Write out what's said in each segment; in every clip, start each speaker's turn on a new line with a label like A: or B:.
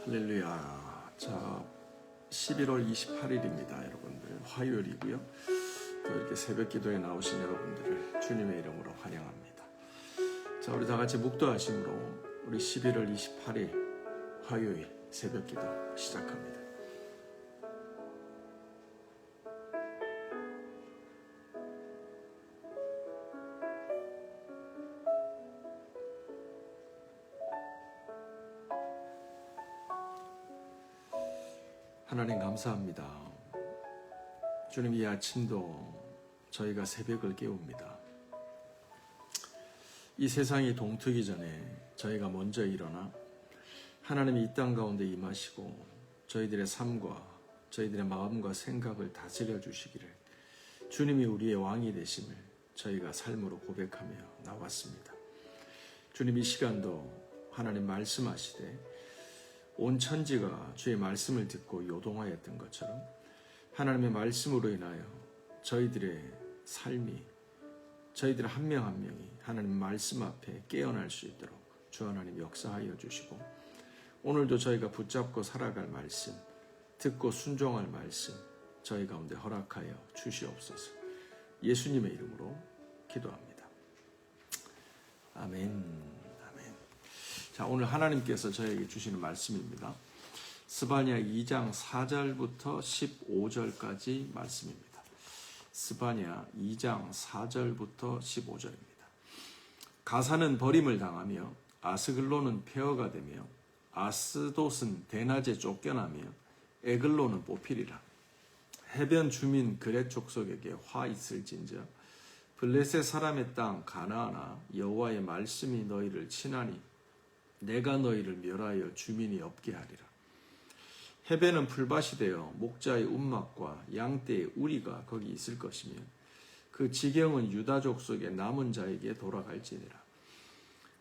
A: 할렐루야. 자, 11월 28일입니다. 여러분들 화요일이고요. 또 이렇게 새벽 기도에 나오신 여러분들을 주님의 이름으로 환영합니다. 자, 우리 다 같이 묵도하심으로 우리 11월 28일 화요일 새벽 기도 시작합니다. 하나님 감사합니다. 주님, 이 아침도 저희가 새벽을 깨웁니다. 이 세상이 동트기 전에 저희가 먼저 일어나 하나님이 이 땅 가운데 임하시고 저희들의 삶과 저희들의 마음과 생각을 다스려 주시기를 주님이 우리의 왕이 되심을 저희가 삶으로 고백하며 나왔습니다. 주님, 이 시간도 하나님 말씀하시되 온 천지가 주의 말씀을 듣고 요동하였던 것처럼 하나님의 말씀으로 인하여 저희들의 삶이, 저희들 한 명 한 명이 하나님 말씀 앞에 깨어날 수 있도록 주 하나님 역사하여 주시고, 오늘도 저희가 붙잡고 살아갈 말씀, 듣고 순종할 말씀 저희 가운데 허락하여 주시옵소서. 예수님의 이름으로 기도합니다. 아멘. 자, 오늘 하나님께서 저에게 주시는 말씀입니다. 스바냐 2장 4절부터 15절까지 말씀입니다. 스바냐 2장 4절부터 15절입니다. 가사는 버림을 당하며 아스글론은 폐허가 되며 아스돗은 대낮에 쫓겨나며 에글론은 뽑히리라. 해변 주민 그렛 족속에게 화 있을진저 블레셋 사람의 땅 가나안아, 여호와의 말씀이 너희를 치나니 내가 너희를 멸하여 주민이 없게 하리라. 해변은 풀밭이 되어 목자의 움막과 양떼의 우리가 거기 있을 것이며 그 지경은 유다 족속의 남은 자에게 돌아갈지니라.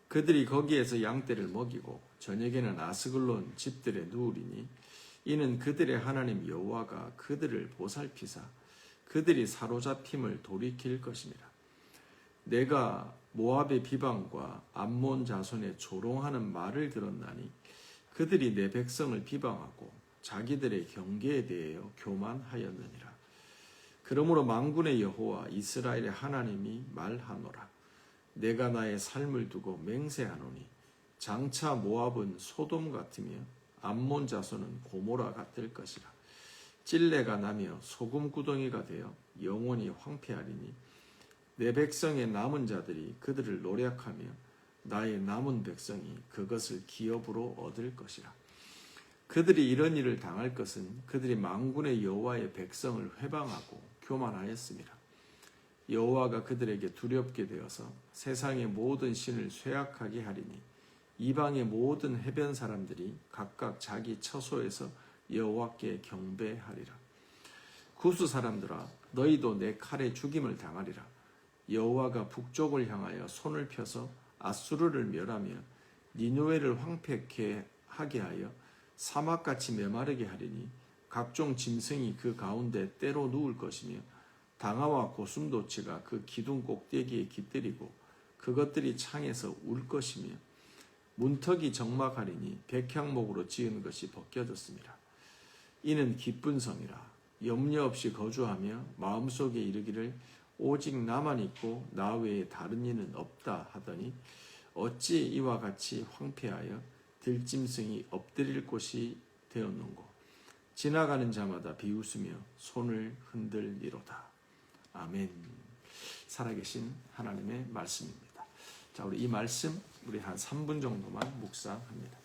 A: 그들이 거기에서 양떼를 먹이고 저녁에는 아스글론 집들에 누우리니 이는 그들의 하나님 여호와가 그들을 보살피사 그들이 사로잡힘을 돌이킬 것이니라. 내가 모압의 비방과 암몬 자손의 조롱하는 말을 들었나니 그들이 내 백성을 비방하고 자기들의 경계에 대하여 교만하였느니라. 그러므로 만군의 여호와 이스라엘의 하나님이 말하노라. 내가 나의 삶을 두고 맹세하노니 장차 모압은 소돔 같으며 암몬 자손은 고모라 같을 것이라. 찔레가 나며 소금 구덩이가 되어 영원히 황폐하리니 내 백성의 남은 자들이 그들을 노략하며 나의 남은 백성이 그것을 기업으로 얻을 것이라. 그들이 이런 일을 당할 것은 그들이 만군의 여호와의 백성을 회방하고 교만하였습니다. 여호와가 그들에게 두렵게 되어서 세상의 모든 신을 쇠약하게 하리니 이방의 모든 해변 사람들이 각각 자기 처소에서 여호와께 경배하리라. 구스 사람들아, 너희도 내 칼에 죽임을 당하리라. 여호와가 북쪽을 향하여 손을 펴서 아수르를 멸하며 니느웨를 황폐케 하게 하여 사막같이 메마르게 하리니 각종 짐승이 그 가운데 때로 누울 것이며 당아와 고슴도치가 그 기둥 꼭대기에 깃들이고 그것들이 창에서 울 것이며 문턱이 적막하리니 백향목으로 지은 것이 벗겨졌습니다. 이는 기쁜 성이라. 염려 없이 거주하며 마음속에 이르기를 오직 나만 있고 나 외에 다른 이는 없다 하더니 어찌 이와 같이 황폐하여 들짐승이 엎드릴 곳이 되었는고. 지나가는 자마다 비웃으며 손을 흔들리로다. 아멘. 살아계신 하나님의 말씀입니다. 자, 우리 이 말씀 우리 한 3분 정도만 묵상합니다.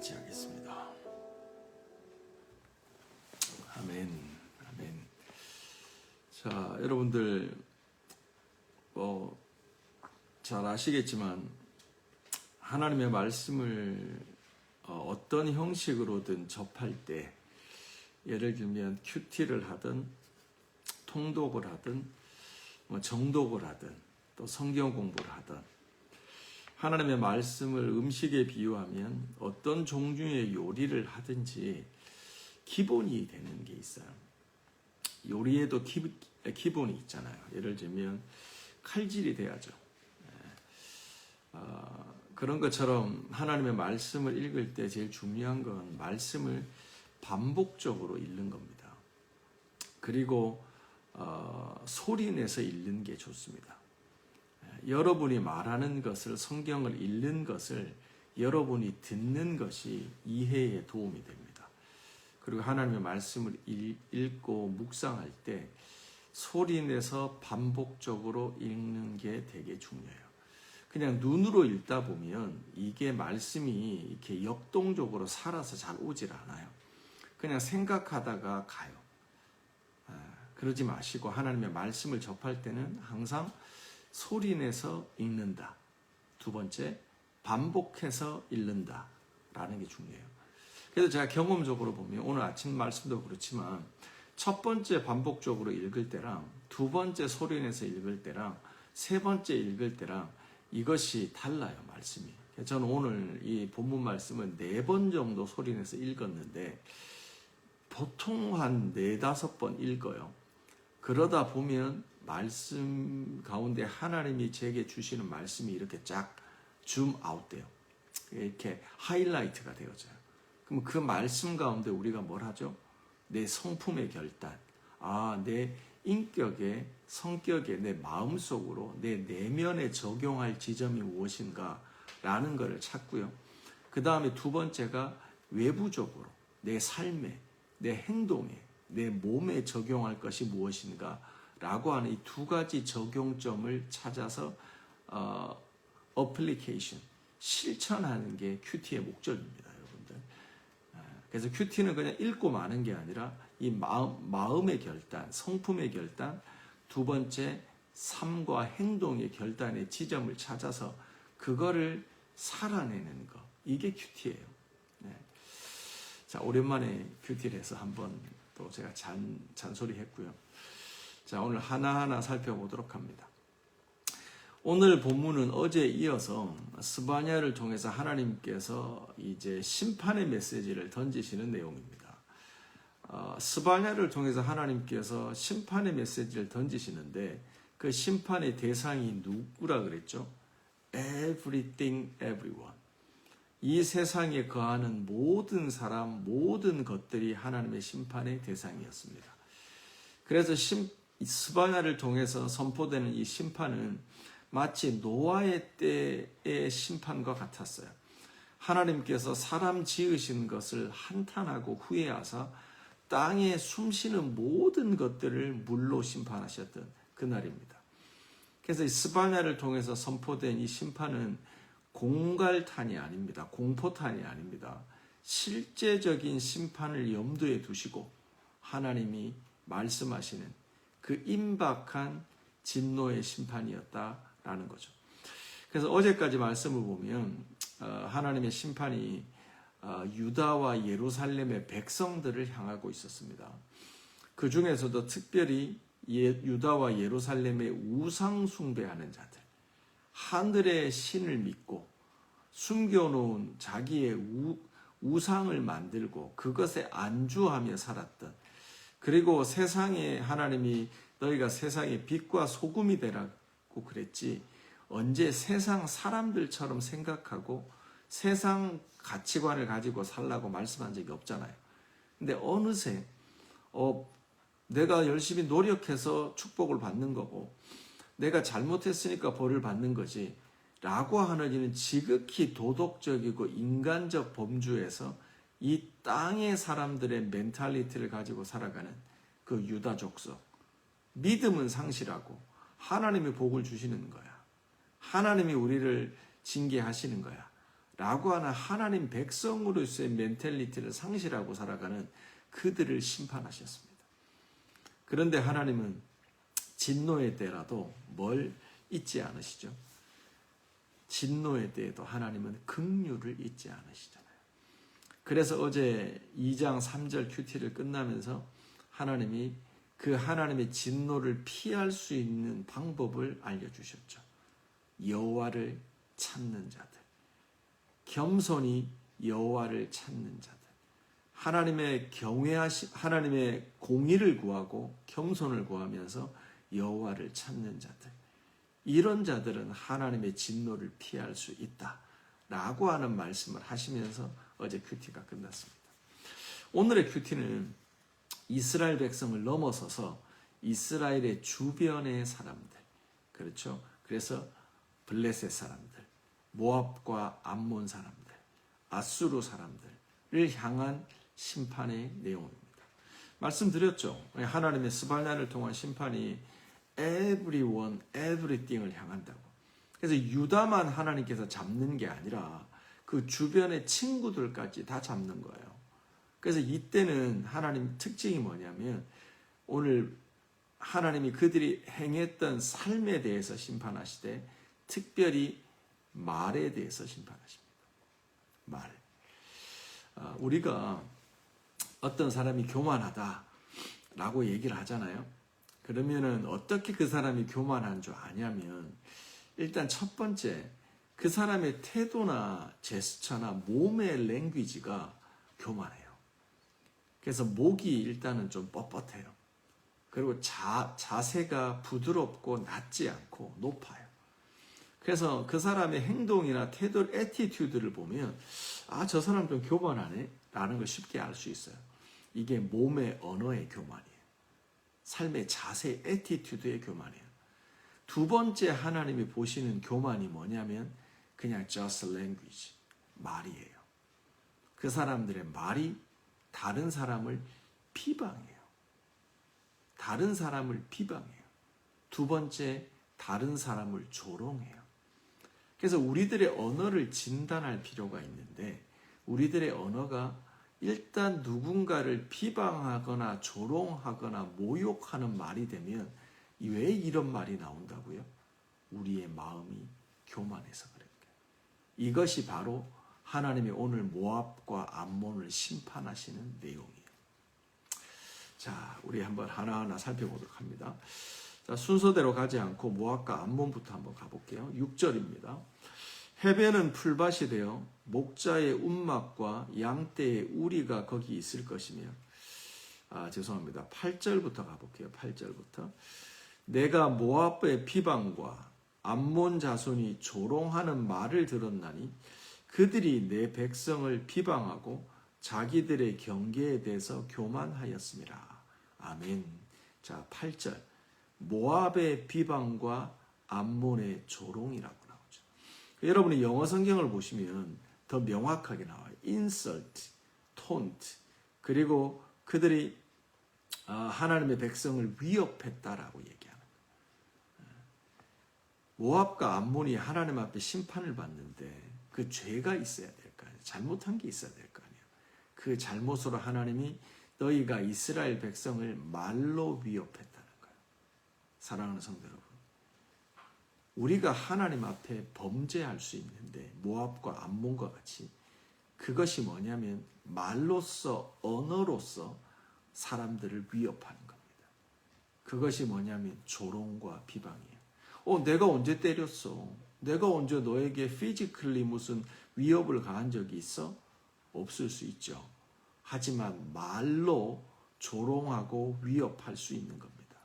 A: 같이 하겠습니다. 아멘. 아멘. 자, 여러분들 잘 아시겠지만 하나님의 말씀을 어떤 형식으로든 접할 때, 예를 들면 큐티를 하든 통독을 하든 정독을 하든 또 성경 공부를 하든, 하나님의 말씀을 음식에 비유하면 어떤 종류의 요리를 하든지 기본이 되는 게 있어요. 요리에도 기본이 있잖아요. 예를 들면 칼질이 돼야죠. 그런 것처럼 하나님의 말씀을 읽을 때 제일 중요한 건 말씀을 반복적으로 읽는 겁니다. 그리고 소리 내서 읽는 게 좋습니다. 여러분이 말하는 것을, 성경을 읽는 것을 여러분이 듣는 것이 이해에 도움이 됩니다. 그리고 하나님의 말씀을 읽고 묵상할 때 소리 내서 반복적으로 읽는 게 되게 중요해요. 그냥 눈으로 읽다 보면 이게 말씀이 이렇게 역동적으로 살아서 잘 오질 않아요. 그냥 생각하다가 가요. 그러지 마시고 하나님의 말씀을 접할 때는 항상 소리 내서 읽는다. 두 번째, 반복해서 읽는다 라는 게 중요해요. 그래서 제가 경험적으로 보면 오늘 아침 말씀도 그렇지만 첫 번째 반복적으로 읽을 때랑 두 번째 소리 내서 읽을 때랑 세 번째 읽을 때랑 이것이 달라요, 말씀이. 저는 오늘 이 본문 말씀을 4번 정도 소리 내서 읽었는데 보통 한 4-5번 읽어요. 그러다 보면 말씀 가운데 하나님이 제게 주시는 말씀이 이렇게 쫙 줌 아웃돼요. 이렇게 하이라이트가 되어져요. 그럼 그 말씀 가운데 우리가 뭘 하죠? 내 성품의 결단, 내 인격에, 성격에, 내 마음속으로, 내 내면에 적용할 지점이 무엇인가 라는 것을 찾고요. 그 다음에 두 번째가 외부적으로 내 삶에, 내 행동에, 내 몸에 적용할 것이 무엇인가 라고 하는 이 두 가지 적용점을 찾아서 어플리케이션, 실천하는 게 큐티의 목적입니다, 여러분들. 그래서 큐티는 그냥 읽고 마는 게 아니라 이 마음의 결단, 성품의 결단, 두 번째 삶과 행동의 결단의 지점을 찾아서 그거를 살아내는 거, 이게 큐티예요. 네. 자, 오랜만에 큐티를 해서 한번 또 제가 잔소리 했고요. 자, 오늘 하나하나 살펴보도록 합니다. 오늘 본문은 어제에 이어서 스바냐를 통해서 하나님께서 이제 심판의 메시지를 던지시는 내용입니다. 스바냐를 통해서 하나님께서 심판의 메시지를 던지시는데 그 심판의 대상이 누구라 그랬죠? Everything, everyone. 이 세상에 거하는 모든 사람, 모든 것들이 하나님의 심판의 대상이었습니다. 그래서 스바냐를 통해서 선포되는 이 심판은 마치 노아의 때의 심판과 같았어요. 하나님께서 사람 지으신 것을 한탄하고 후회하사 땅에 숨쉬는 모든 것들을 물로 심판하셨던 그날입니다. 그래서 이 스바냐를 통해서 선포된 이 심판은 공갈탄이 아닙니다. 공포탄이 아닙니다. 실제적인 심판을 염두에 두시고 하나님이 말씀하시는 그 임박한 진노의 심판이었다라는 거죠. 그래서 어제까지 말씀을 보면 하나님의 심판이 유다와 예루살렘의 백성들을 향하고 있었습니다. 그 중에서도 특별히 유다와 예루살렘의 우상 숭배하는 자들, 하늘의 신을 믿고 숨겨놓은 자기의 우상을 만들고 그것에 안주하며 살았던, 그리고 세상에 하나님이 너희가 세상의 빛과 소금이 되라고 그랬지 언제 세상 사람들처럼 생각하고 세상 가치관을 가지고 살라고 말씀한 적이 없잖아요. 근데 어느새 내가 열심히 노력해서 축복을 받는 거고 내가 잘못했으니까 벌을 받는 거지 라고 하는 이는 지극히 도덕적이고 인간적 범주에서 이 땅의 사람들의 멘탈리티를 가지고 살아가는 그 유다 족속, 믿음은 상실하고 하나님이 복을 주시는 거야, 하나님이 우리를 징계하시는 거야 라고 하는 하나님 백성으로서의 멘탈리티를 상실하고 살아가는 그들을 심판하셨습니다. 그런데 하나님은 진노의 때라도 뭘 잊지 않으시죠? 진노의 때에도 하나님은 긍휼을 잊지 않으시잖아요. 그래서 어제 2장 3절 큐티를 끝나면서 하나님이 그 하나님의 진노를 피할 수 있는 방법을 알려주셨죠. 여호와를 찾는 자들, 겸손히 여호와를 찾는 자들, 하나님의 하나님의 공의를 구하고 겸손을 구하면서 여호와를 찾는 자들, 이런 자들은 하나님의 진노를 피할 수 있다라고 하는 말씀을 하시면서 어제 큐티가 끝났습니다. 오늘의 큐티는 이스라엘 백성을 넘어서서 이스라엘의 주변의 사람들, 그렇죠? 그래서 블레셋 사람들, 모압과 암몬 사람들, 아수르 사람들을 향한 심판의 내용입니다. 말씀드렸죠. 하나님의 스발냐를 통한 심판이 everyone, everything을 향한다고. 그래서 유다만 하나님께서 잡는 게 아니라 그 주변의 친구들까지 다 잡는 거예요. 그래서 이때는 하나님 특징이 뭐냐면 오늘 하나님이 그들이 행했던 삶에 대해서 심판하시되 특별히 말에 대해서 심판하십니다. 말. 우리가 어떤 사람이 교만하다라고 얘기를 하잖아요. 그러면은 어떻게 그 사람이 교만한 줄 아냐면 일단 첫 번째 그 사람의 태도나 제스처나 몸의 랭귀지가 교만해요. 그래서 목이 일단은 좀 뻣뻣해요. 그리고 자세가 부드럽고 낮지 않고 높아요. 그래서 그 사람의 행동이나 태도, 애티튜드를 보면 저 사람 좀 교만하네 라는 걸 쉽게 알 수 있어요. 이게 몸의 언어의 교만이에요. 삶의 자세, 애티튜드의 교만이에요. 두 번째 하나님이 보시는 교만이 뭐냐면 그냥 just language, 말이에요. 그 사람들의 말이 다른 사람을 비방해요. 다른 사람을 비방해요. 두 번째, 다른 사람을 조롱해요. 그래서 우리들의 언어를 진단할 필요가 있는데 우리들의 언어가 일단 누군가를 비방하거나 조롱하거나 모욕하는 말이 되면 왜 이런 말이 나온다고요? 우리의 마음이 교만해서 그래요. 이것이 바로 하나님이 오늘 모압과 암몬을 심판하시는 내용이에요. 자, 우리 한번 하나하나 살펴보도록 합니다. 자, 순서대로 가지 않고 모압과 암몬부터 한번 가볼게요. 6절입니다. 해변은 풀밭이 되어 목자의 움막과 양떼의 우리가 거기 있을 것이며, 죄송합니다. 8절부터 가볼게요. 8절부터. 내가 모압의 비방과 암몬 자손이 조롱하는 말을 들었나니 그들이 내 백성을 비방하고 자기들의 경계에 대해서 교만하였습니다. 아멘. 자, 8절. 모압의 비방과 암몬의 조롱이라고 나오죠. 여러분이 영어 성경을 보시면 더 명확하게 나와요. insult, taunt. 그리고 그들이 하나님의 백성을 위협했다라고 얘기하는 거예요. 모압과 암몬이 하나님 앞에 심판을 받는데 그 죄가 있어야 될 거 아니에요. 잘못한 게 있어야 될 거 아니에요. 그 잘못으로 하나님이 너희가 이스라엘 백성을 말로 위협했다는 거예요. 사랑하는 성도 여러분, 우리가 하나님 앞에 범죄할 수 있는데 모압과 암몬과 같이 그것이 뭐냐면 말로써, 언어로서 사람들을 위협하는 겁니다. 그것이 뭐냐면 조롱과 비방이에요. 내가 언제 때렸어? 내가 언제 너에게 피지컬리 무슨 위협을 가한 적이 있어? 없을 수 있죠. 하지만 말로 조롱하고 위협할 수 있는 겁니다.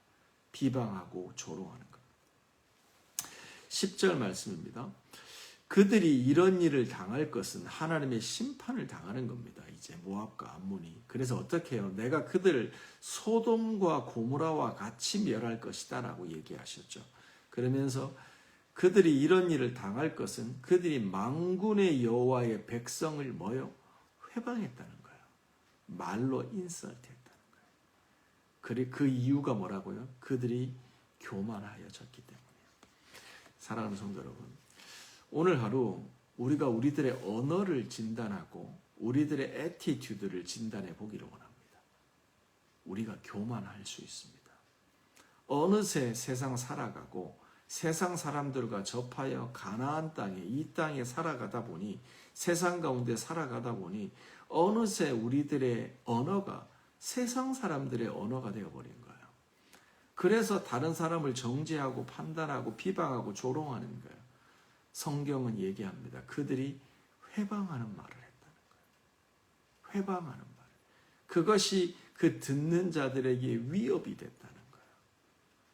A: 비방하고 조롱하는 겁니다. 10절 말씀입니다. 그들이 이런 일을 당할 것은 하나님의 심판을 당하는 겁니다. 이제 모압과 암몬이. 그래서 어떻게 해요? 내가 그들을 소돔과 고모라와 같이 멸할 것이다 라고 얘기하셨죠. 그러면서 그들이 이런 일을 당할 것은 그들이 만군의 여호와의 백성을 뭐요? 회방했다는 거예요. 말로 인설트했다는 거예요. 그래, 그 이유가 뭐라고요? 그들이 교만하여졌기 때문이에요. 사랑하는 성도 여러분, 오늘 하루 우리가 우리들의 언어를 진단하고 우리들의 애티튜드를 진단해 보기를 원합니다. 우리가 교만할 수 있습니다. 어느새 세상 살아가고 세상 사람들과 접하여 가나안 땅에 이 땅에 살아가다 보니 세상 가운데 살아가다 보니 어느새 우리들의 언어가 세상 사람들의 언어가 되어버린 거예요. 그래서 다른 사람을 정죄하고 판단하고 비방하고 조롱하는 거예요. 성경은 얘기합니다. 그들이 회방하는 말을 했다는 거예요. 회방하는 말. 그것이 그 듣는 자들에게 위협이 됐다는 거예요.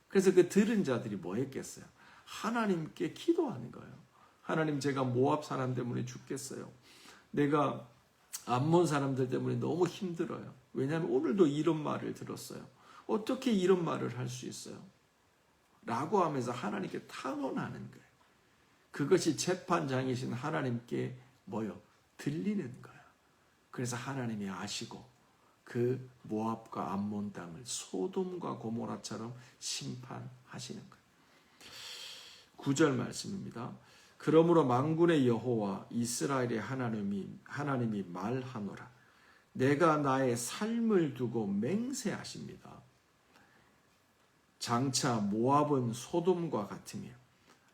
A: 그래서 그 들은 자들이 뭐 했겠어요? 하나님께 기도하는 거예요. 하나님, 제가 모압 사람 때문에 죽겠어요. 내가 암몬 사람들 때문에 너무 힘들어요. 왜냐하면 오늘도 이런 말을 들었어요. 어떻게 이런 말을 할 수 있어요? 라고 하면서 하나님께 탄원하는 거예요. 그것이 재판장이신 하나님께 뭐요? 들리는 거예요. 그래서 하나님이 아시고 그 모압과 암몬 땅을 소돔과 고모라처럼 심판하시는 거예요. 9절 말씀입니다. 그러므로 만군의 여호와 이스라엘의 하나님이 말하노라. 내가 나의 삶을 두고 맹세하십니다. 장차 모압은 소돔과 같으며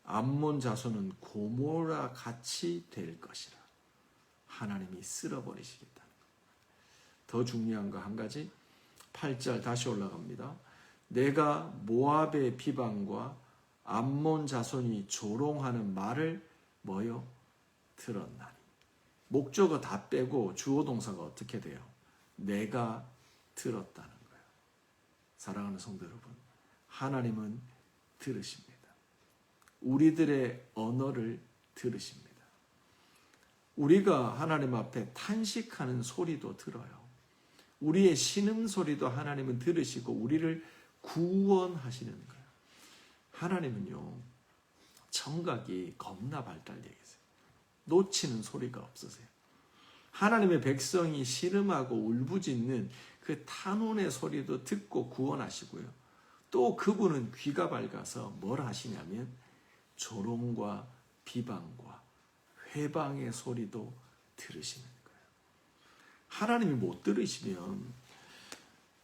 A: 암몬 자손은 고모라 같이 될 것이라. 하나님이 쓸어버리시겠다는 것. 더 중요한 거 한 가지, 8절 다시 올라갑니다. 내가 모압의 비방과 암몬 자손이 조롱하는 말을 뭐요? 들었나니. 목적어 다 빼고 주어 동사가 어떻게 돼요? 내가 들었다는 거예요. 사랑하는 성도 여러분, 하나님은 들으십니다. 우리들의 언어를 들으십니다. 우리가 하나님 앞에 탄식하는 소리도 들어요. 우리의 신음소리도 하나님은 들으시고 우리를 구원하시는 거예요. 하나님은요, 청각이 겁나 발달되어 있어요. 놓치는 소리가 없으세요. 하나님의 백성이 신음하고 울부짖는 그 탄원의 소리도 듣고 구원하시고요. 또 그분은 귀가 밝아서 뭘 하시냐면 조롱과 비방과 회방의 소리도 들으시는 거예요. 하나님이 못 들으시면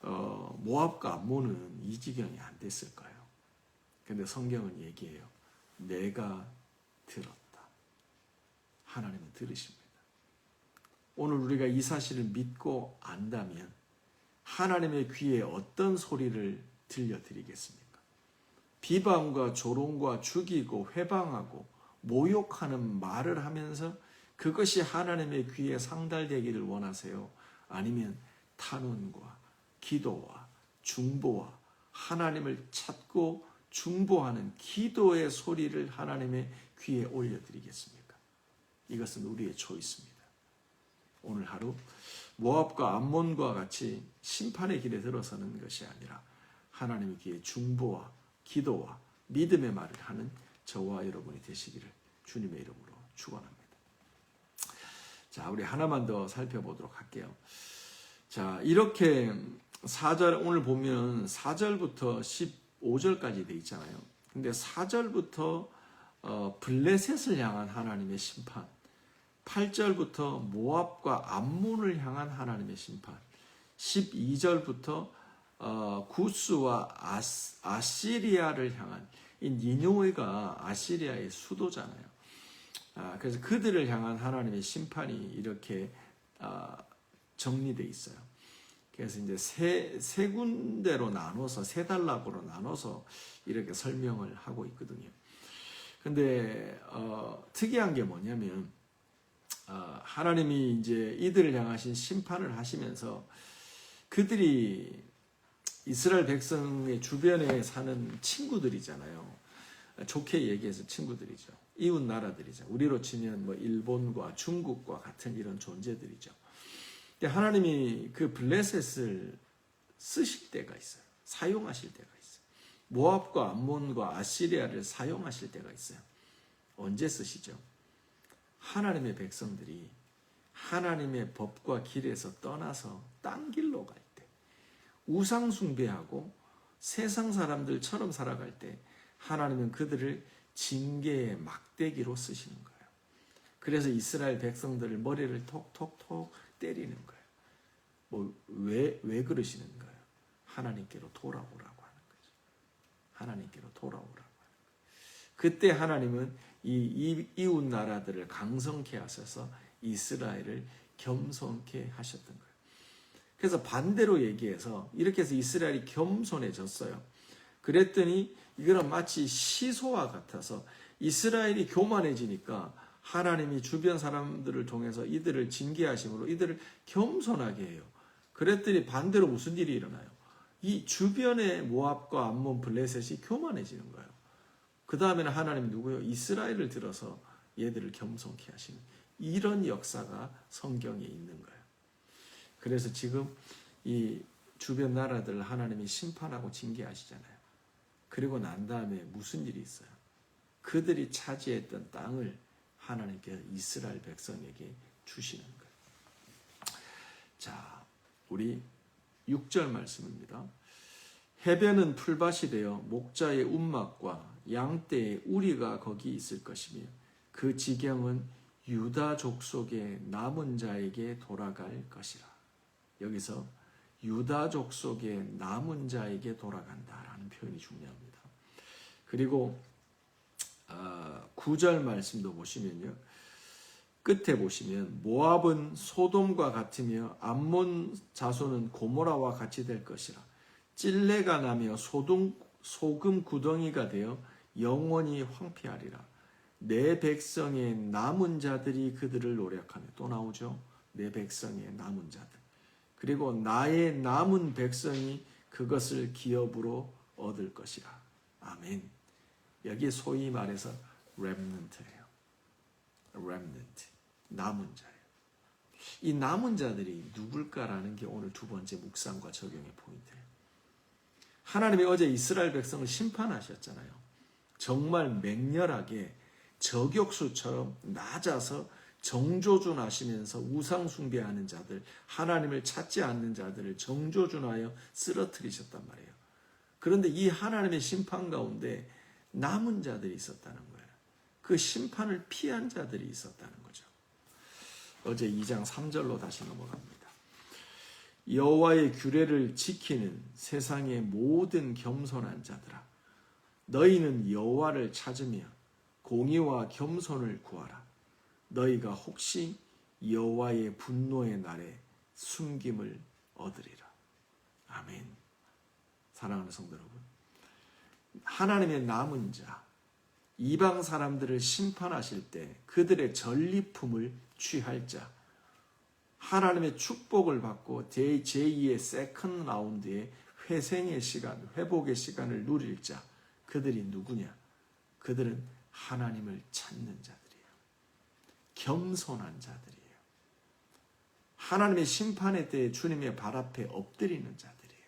A: 모압과 암몬은 이 지경이 안 됐을까요? 근데 성경은 얘기해요. 내가 들었다. 하나님은 들으십니다. 오늘 우리가 이 사실을 믿고 안다면 하나님의 귀에 어떤 소리를 들려드리겠습니까? 비방과 조롱과 죽이고 회방하고 모욕하는 말을 하면서 그것이 하나님의 귀에 상달되기를 원하세요? 아니면 탄원과 기도와 중보와 하나님을 찾고 중보하는 기도의 소리를 하나님의 귀에 올려드리겠습니까? 이것은 우리의 초이스입니다. 오늘 하루 모압과 암몬과 같이 심판의 길에 들어서는 것이 아니라 하나님의 귀에 중보와 기도와 믿음의 말을 하는 저와 여러분이 되시기를 주님의 이름으로 축원합니다. 자, 우리 하나만 더 살펴보도록 할게요. 자, 이렇게 4절, 오늘 보면 4절부터 15절까지 돼 있잖아요. 근데 4절부터 블레셋을 향한 하나님의 심판, 8절부터 모압과 암몬을 향한 하나님의 심판, 12절부터 구스와 아시리아를 향한, 이 니느웨가 아시리아의 수도잖아요. 그래서 그들을 향한 하나님의 심판이 이렇게 정리되어 있어요. 그래서 이제 세 군데로 나눠서, 세 단락으로 나눠서 이렇게 설명을 하고 있거든요. 근데 특이한 게 뭐냐면 하나님이 이제 이들을 향하신 심판을 하시면서 그들이 이스라엘 백성의 주변에 사는 친구들이잖아요. 좋게 얘기해서 친구들이죠. 이웃 나라들이죠. 우리로 치면 뭐 일본과 중국과 같은 이런 존재들이죠. 근데 하나님이 그 블레셋을 쓰실 때가 있어요. 사용하실 때가 있어요. 모압과 암몬과 아시리아를 사용하실 때가 있어요. 언제 쓰시죠? 하나님의 백성들이 하나님의 법과 길에서 떠나서 딴 길로 갈 때, 우상 숭배하고 세상 사람들처럼 살아갈 때 하나님은 그들을 징계의 막대기로 쓰시는 거예요. 그래서 이스라엘 백성들을 머리를 톡톡톡 때리는 거예요. 왜 그러시는 거예요? 하나님께로 돌아오라고 하는 거죠. 하나님께로 돌아오라고 하는 거예요. 그때 하나님은 이 이웃 나라들을 강성케 하셔서 이스라엘을 겸손케 하셨던 거예요. 그래서 반대로 얘기해서 이렇게 해서 이스라엘이 겸손해졌어요. 그랬더니 이거는 마치 시소와 같아서 이스라엘이 교만해지니까 하나님이 주변 사람들을 통해서 이들을 징계하심으로 이들을 겸손하게 해요. 그랬더니 반대로 무슨 일이 일어나요? 이 주변의 모압과 암몬, 블레셋이 교만해지는 거예요. 그 다음에는 하나님이 누구요? 이스라엘을 들어서 얘들을 겸손케 하시는 이런 역사가 성경에 있는 거예요. 그래서 지금 이 주변 나라들을 하나님이 심판하고 징계하시잖아요. 그리고 난 다음에 무슨 일이 있어요? 그들이 차지했던 땅을 하나님께서 이스라엘 백성에게 주시는 거예요. 자, 우리 6절 말씀입니다. 해변은 풀밭이 되어 목자의 움막과 양떼의 우리가 거기 있을 것이며 그 지경은 유다 족속의 남은 자에게 돌아갈 것이라. 여기서 유다 족속의 남은 자에게 돌아간다라는 표현이 중요합니다. 그리고 9절 말씀도 보시면요. 끝에 보시면 모압은 소돔과 같으며 암몬 자손은 고모라와 같이 될 것이라. 찔레가 나며 소금 구덩이가 되어 영원히 황폐하리라. 내 백성의 남은 자들이 그들을 노력하며, 또 나오죠. 내 백성의 남은 자들. 그리고 나의 남은 백성이 그것을 기업으로 얻을 것이라. 아멘. 여기 소위 말해서 렘넌트예요. 렘넌트. 남은 자예요. 이 남은 자들이 누굴까라는 게 오늘 두 번째 묵상과 적용의 포인트예요. 하나님이 어제 이스라엘 백성을 심판하셨잖아요. 정말 맹렬하게 저격수처럼 낮아서 정조준하시면서 우상 숭배하는 자들, 하나님을 찾지 않는 자들을 정조준하여 쓰러뜨리셨단 말이에요. 그런데 이 하나님의 심판 가운데 남은 자들이 있었다는 거예요. 그 심판을 피한 자들이 있었다는 거죠. 어제 2장 3절로 다시 넘어갑니다. 여호와의 규례를 지키는 세상의 모든 겸손한 자들아, 너희는 여호와를 찾으며 공의와 겸손을 구하라. 너희가 혹시 여호와의 분노의 날에 숨김을 얻으리라. 아멘. 사랑하는 성도 여러분, 하나님의 남은 자, 이방 사람들을 심판하실 때 그들의 전리품을 취할 자, 하나님의 축복을 받고 제2의 세컨드 라운드의 회생의 시간, 회복의 시간을 누릴 자, 그들이 누구냐? 그들은 하나님을 찾는 자들이에요. 겸손한 자들이에요. 하나님의 심판의 때에 주님의 발 앞에 엎드리는 자들이에요.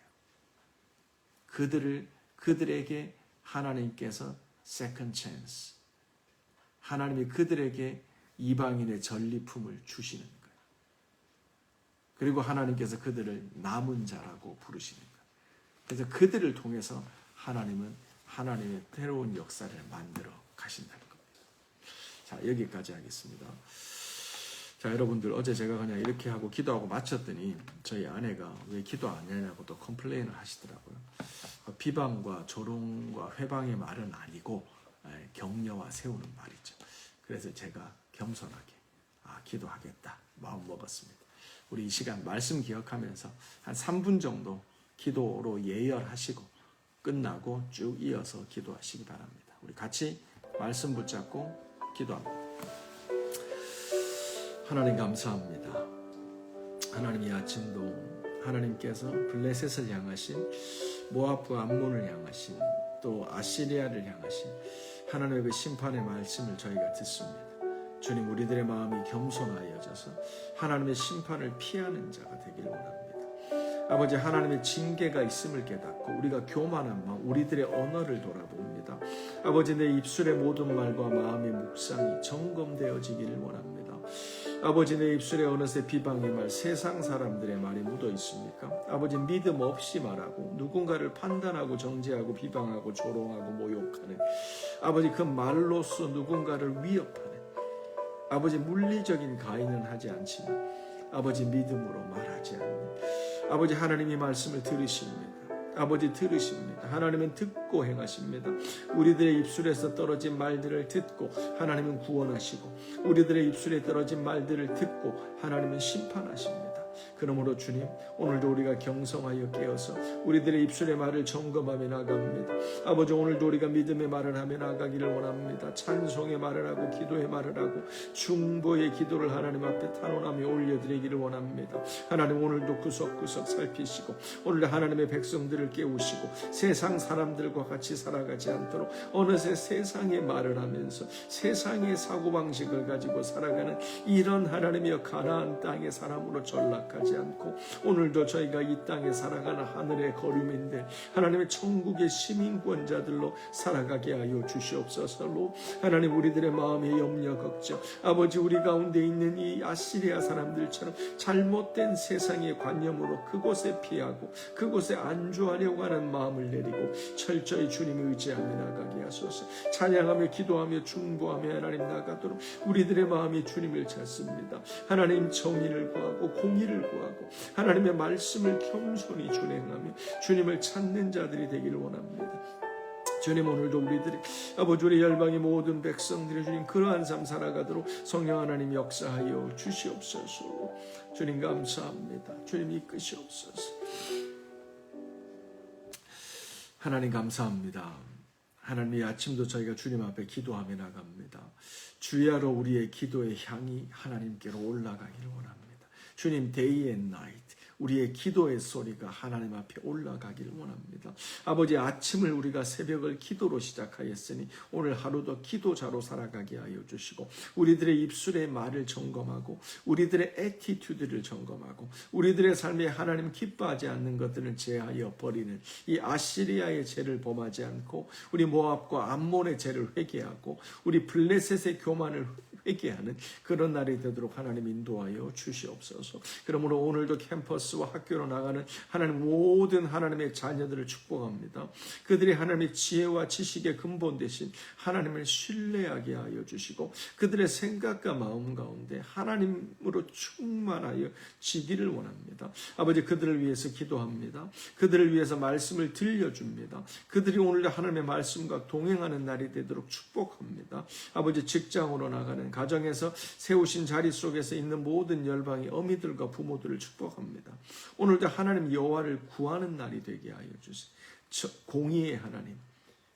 A: 그들에게 하나님께서 second chance, 하나님이 그들에게 이방인의 전리품을 주시는 거예요. 그리고 하나님께서 그들을 남은 자라고 부르시는 거예요. 그래서 그들을 통해서 하나님은 하나님의 새로운 역사를 만들어 가신다는 겁니다. 자, 여기까지 하겠습니다. 자, 여러분들, 어제 제가 그냥 이렇게 하고 기도하고 마쳤더니 저희 아내가 왜 기도 안 하냐고 또 컴플레인을 하시더라고요. 비방과 조롱과 회방의 말은 아니고 격려와 세우는 말이죠. 그래서 제가 겸손하게 기도하겠다 마음 먹었습니다. 우리 이 시간 말씀 기억하면서 한 3분 정도 기도로 예열하시고 끝나고 쭉 이어서 기도하시기 바랍니다. 우리 같이 말씀 붙잡고 기도합니다. 하나님 감사합니다. 하나님, 이 아침도 하나님께서 블레셋을 향하신, 모압과 암몬을 향하신, 또 아시리아를 향하신 하나님의 그 심판의 말씀을 저희가 듣습니다. 주님, 우리들의 마음이 겸손하여져서 하나님의 심판을 피하는 자가 되기를 원합니다. 아버지, 하나님의 징계가 있음을 깨닫고 우리가 교만한 마음, 우리들의 언어를 돌아봅니다. 아버지, 내 입술의 모든 말과 마음의 묵상이 점검되어지기를 원합니다. 아버지, 내 입술에 어느새 비방의 말, 세상 사람들의 말이 묻어 있습니까? 아버지, 믿음 없이 말하고 누군가를 판단하고 정죄하고 비방하고 조롱하고 모욕하는, 아버지, 그 말로써 누군가를 위협하는, 아버지 물리적인 가인은 하지 않지만 아버지 믿음으로 말하지 않는 아버지 하나님이 말씀을 들으십니다. 아버지 들으십니다. 하나님은 듣고 행하십니다. 우리들의 입술에서 떨어진 말들을 듣고 하나님은 구원하시고 우리들의 입술에 떨어진 말들을 듣고 하나님은 심판하십니다. 그러므로 주님, 오늘도 우리가 경성하여 깨어서 우리들의 입술의 말을 점검하며 나갑니다. 아버지, 오늘도 우리가 믿음의 말을 하며 나가기를 원합니다. 찬송의 말을 하고 기도의 말을 하고 중보의 기도를 하나님 앞에 탄원하며 올려드리기를 원합니다. 하나님, 오늘도 구석구석 살피시고 오늘도 하나님의 백성들을 깨우시고 세상 사람들과 같이 살아가지 않도록 어느새 세상의 말을 하면서 세상의 사고방식을 가지고 살아가는 이런 하나님이여 가나안 땅의 사람으로 전락하지 않고 오늘도 저희가 이 땅에 살아가는 하늘의 거류민들 하나님의 천국의 시민권자들로 살아가게 하여 주시옵소서로 하나님 우리들의 마음의 염려 걱정 아버지 우리 가운데 있는 이 아시리아 사람들처럼 잘못된 세상의 관념으로 그곳에 피하고 그곳에 안주하려고 하는 마음을 내리고 철저히 주님을 의지하며 나가게 하소서. 찬양하며 기도하며 중보하며 하나님 나가도록 우리들의 마음이 주님을 찾습니다. 하나님 정의를 구하고 공의를 구하고 하나님의 말씀을 겸손히 준행하며 주님을 찾는 자들이 되기를 원합니다. 주님, 오늘도 우리들이 아버지 우리 열방의 모든 백성들이 주님 그러한 삶 살아가도록 성령 하나님 역사하여 주시옵소서. 주님 감사합니다. 주님 이끄시옵소서. 하나님 감사합니다. 하나님 이 아침도 저희가 주님 앞에 기도하며 나갑니다. 주야로 우리의 기도의 향이 하나님께로 올라가기를 원합니다. 주님, day and night 우리의 기도의 소리가 하나님 앞에 올라가기를 원합니다. 아버지, 아침을 우리가 새벽을 기도로 시작하였으니 오늘 하루도 기도자로 살아가게 하여 주시고 우리들의 입술의 말을 점검하고 우리들의 애티튜드를 점검하고 우리들의 삶에 하나님 기뻐하지 않는 것들을 제하여 버리는 이 아시리아의 죄를 범하지 않고 우리 모압과 암몬의 죄를 회개하고 우리 블레셋의 교만을 회개하는 그런 날이 되도록 하나님 인도하여 주시옵소서. 그러므로 오늘도 캠퍼스와 학교로 나가는 하나님 모든 하나님의 자녀들을 축복합니다. 그들이 하나님의 지혜와 지식의 근본 대신 하나님을 신뢰하게 하여 주시고 그들의 생각과 마음 가운데 하나님으로 충만하여 지기를 원합니다. 아버지, 그들을 위해서 기도합니다. 그들을 위해서 말씀을 들려줍니다. 그들이 오늘도 하나님의 말씀과 동행하는 날이 되도록 축복합니다. 아버지, 직장으로 나가는 가정에서 세우신 자리 속에서 있는 모든 열방의 어미들과 부모들을 축복합니다. 오늘도 하나님 여호와를 구하는 날이 되게 하여 주세요. 공의의 하나님,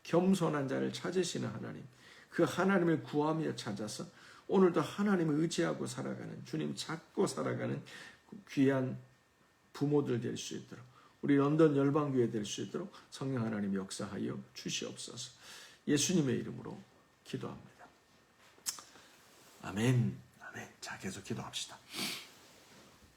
A: 겸손한 자를 찾으시는 하나님, 그 하나님을 구하며 찾아서 오늘도 하나님을 의지하고 살아가는 주님 찾고 살아가는 귀한 부모들 될 수 있도록 우리 런던 열방교회 될 수 있도록 성령 하나님 역사하여 주시옵소서. 예수님의 이름으로 기도합니다. 아멘. 아멘. 자, 계속 기도합시다.